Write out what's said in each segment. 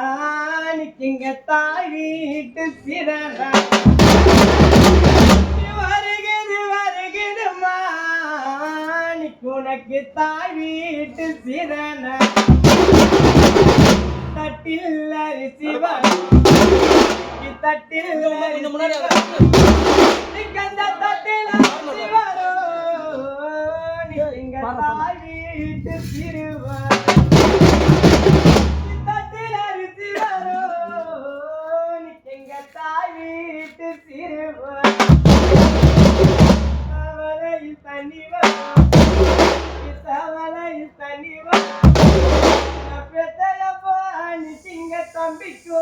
மாணிக்கிங்க தாய் வீட்டு சிறன வருகிறது மாணிக்கு உனக்கு தாய் வீட்டு சிறன தட்டில் அரிசி தட்டில் கந்த தட்டில் அரிசி வரும் எங்க தாய் வீட்டு சிறுவன் தட்டில் அரிசி வரும் எங்க தாய் வீட்டு சிறுவன் தவளையில் தண்ணி வரும் தவளையில் தண்ணி வரும் சிங்க தம்பிக்கோ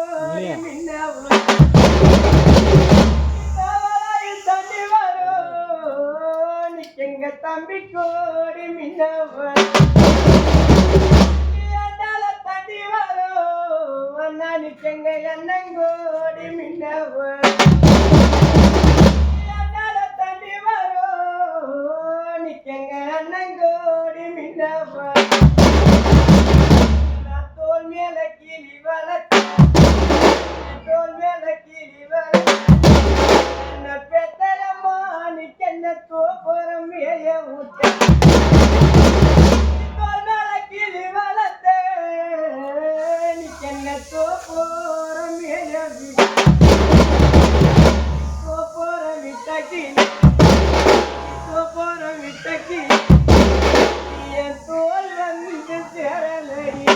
தண்ணி வரும் எங்க தம்பிக்கோடி மின்னவன் தண்ணி வரும் எங்க எண்ணங்கோடி மின்னவன் தண்ணி வரும் எங்க அண்ணங்கோடி மின்னவன் தோல் மேல கிளி வளர்த்து தோல் மேல கிளி வளர்த்து என்ன பெத்தலம்மா நிக்கென்ன தோப்புறம் மேய ஊட்ட தோல் மேல கிளி வளர்த்து நிக்கென்ன தோப்புறம் மேய தோப்புறம் விட்ட கிளி தோப்புறம் விட்ட கிளி என் தோல் வந்து சேரலடி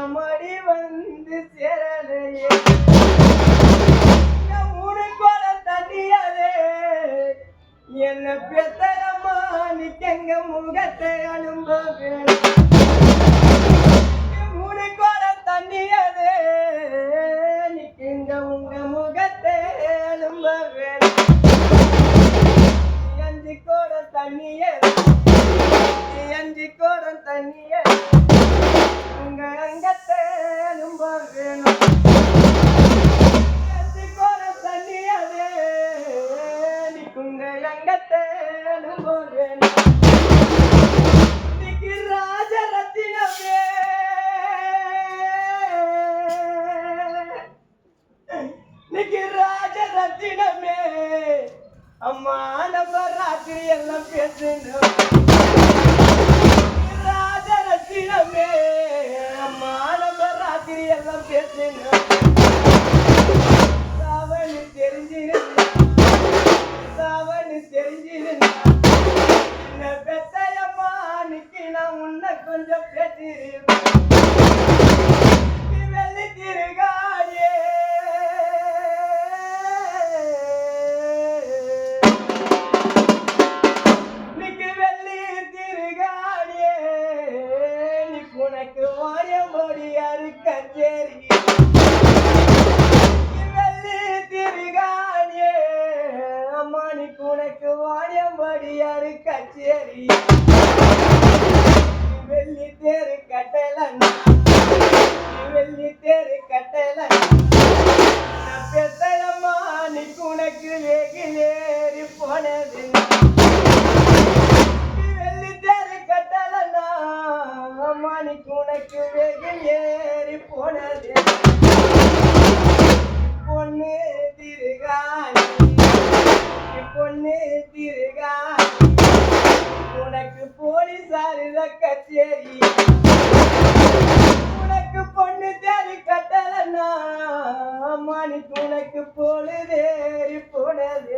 மடி வந்து சேரலையே உனக்கோட தண்ணியாதே என்ன பெத்தரம்மா நிக்கங்க முகத்தை அனுபவே உனக்கோட தண்ணியாதே நிக்கங்க உங்க முகத்தை அனுபவே அஞ்சு கோட தண்ணியே அஞ்சு கோட தண்ணியே உங்க அங்கத்தை அனுப வேணும் அஞ்சு கோட தண்ணியாதே உங்க அங்கத்தை அனுப வேணும் இன்னைக்கு ராஜரத்தினமே இன்னைக்கு ராஜரத்தினமே அம்மா நம்ம ராத்திரி எல்லாம் பேசணும் ராஜரத்தினமே அம்மா நம்ம ராத்திரி எல்லாம் பேசணும் சாவனு தெரிஞ்சிருந்தா சாவனு தெரிஞ்சிருந்தா என்ன பெத்தையம்மா நிக்கி நான் உன்னை கொஞ்சம் பேசிருப்பேன் வெள்ளி திருகாயே உனக்கு வாயம்படியாரு கச்சேரி வெள்ளி திருகாணியே அம்மா நீக்கு உனக்கு வாயம்படியாரு கச்சேரி வெள்ளி தேரு கட்டலன்னா வெள்ளி தேரு கட்டலன்னா பெத்தையம்மா நீக்கு உனக்கு வெகிலேறி போனது மாணிக்கு உனக்கு வெயில் ஏறி போனது பொண்ணு திருகாணி பொண்ணு திருகாணி உனக்கு போலீசாரு கச்சேரி உனக்கு பொண்ணு தேடி கட்டலன்னா மாணிக்கு உனக்கு பொழுதேறி போனது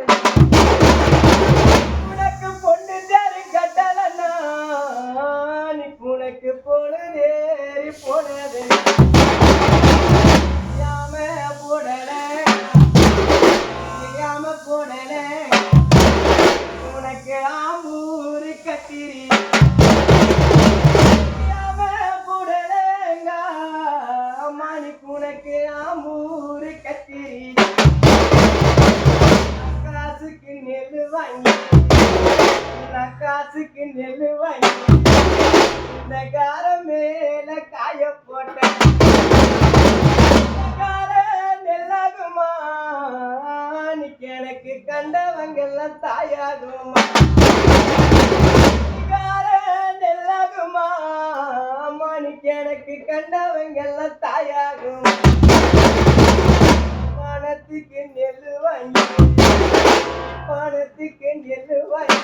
உனக்கு பொண்ணு தேடி கட்டலன்னா உனக்கு பொழுதேறி போனது யாம போடல யாம போடல உனக்கு ஆம்பூரு கத்திரி யாம போடலங்க மாணிக்கு உனக்கு ஆம்பூரு கத்திரி காசுக்கு நெல்லு வாங்கி இந்த கார மேல காய போட்டேன் கார நெல்லாகுமா நீக்கு எனக்கு கண்டவங்கெல்லாம் தாயாகுமா கார நெல்லாகுமா மாணிக்கு எனக்கு கண்டவங்கெல்லாம் தாயாகுமா பணத்துக்கு நெல்லு வாங்கி பணத்துக்கு நெல்லு வாங்கி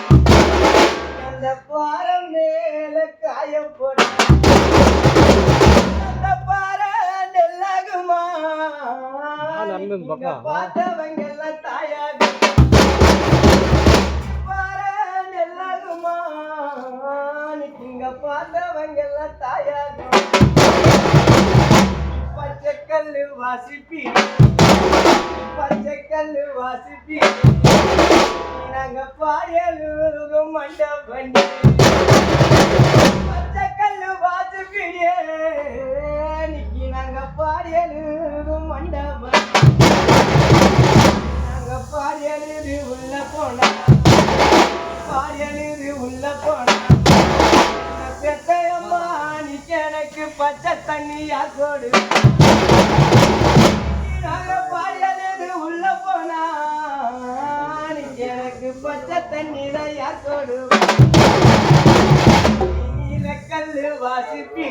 அந்த பாரம் மேல காய போட அந்த பாறை நெல்லாகுமா பார்த்தவங்க எல்லாம் தாயாகும் பாறை நெல்லாகுமா இங்க பார்த்தவங்க எல்லாம் தாயாகும் பச்சைக்கல்லு வாசிப்பி பச்சைக்கல்லு வாசிப்பி நாங்க பாயலூரும் மண்டபண்டி பச்சைக்கல்லு வாசிப்பிடியே இன்னைக்கு நாங்க பாயலூரும் மண்டபம் நாங்க பாயலூரு உள்ள போனா பாயலூரு உள்ள போனா பெத்தையம்மா இன்னைக்கு எனக்கு பச்சை தண்ணியா கொடு நாங்க பாயலூரு உள்ள போனா எனக்கு பச்சை தண்ணீரை யாக்கோடு நீலக்கல்லு வாசிப்பி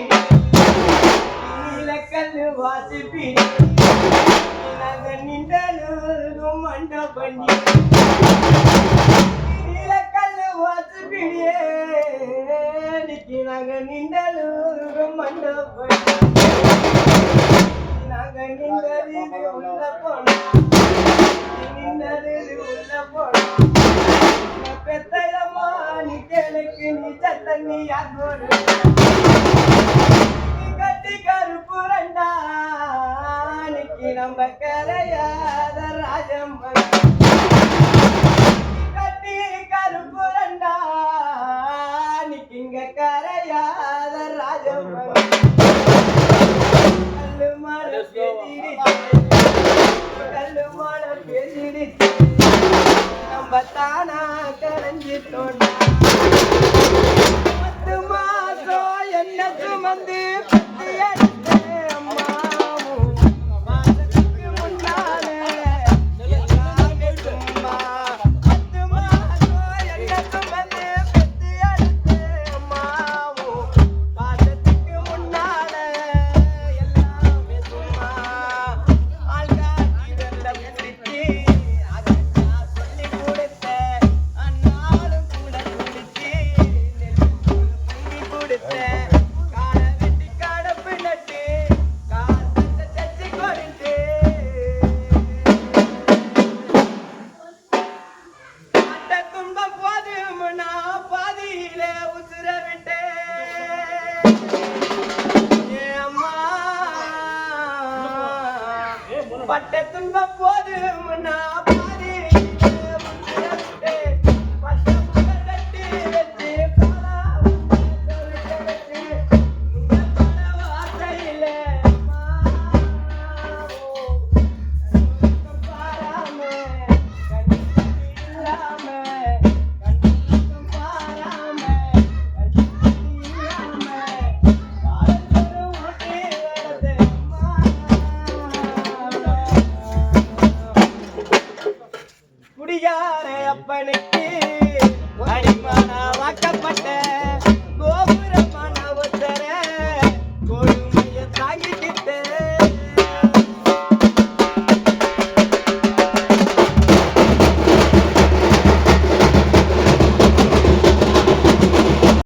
நீலக்கல்லு வாசிப்பி நாங்கள் நின்றலும் மண்டபண்ணி நீலக்கல்லு வாசிப்பிடியே இன்னைக்கு நாங்கள் நின்றலும் மண்டபண்ணி நாங்கள் நின்றலில் உள்ள போனோம் உள்ள போனோம் பெத்தையம்மா நீ கேளுக்கு நீ சத்தண்ணி யாக்கோடு கட்டி கருப்பு ரெண்டா இன்னைக்கு நம்ம கரையாத ராஜம்மன் கட்டி கருப்பு ரெண்டா இன்னைக்கு இங்க கரையாத ராஜம்மன் கல்லு மாலை பேசிடுச்சு கல்லு மாலை பேசிடுச்சு நம்ம தானா கரைஞ்சிட்டோம் 10 மாசம் என்ன சுமந்து பத்தி எடுத்து அம்மாவும் மாசத்துக்கு முன்னாலே எல்லாமே சும்மா 10 மாசம் என்ன சுமந்து பத்தி எடுத்து அம்மாவும் மாசத்துக்கு முன்னாலே எல்லாமே சும்மா ஆள்காட்டி வெள்ள பிடிச்சி பட்ட துன்பம் போதும் நான் பாதி பட்ட முகட்டி வச்சு வார்த்தையில பாராம இல்லாம கண்ணுக்கும் பாராம குடியார அப்பனுக்கு அடிமான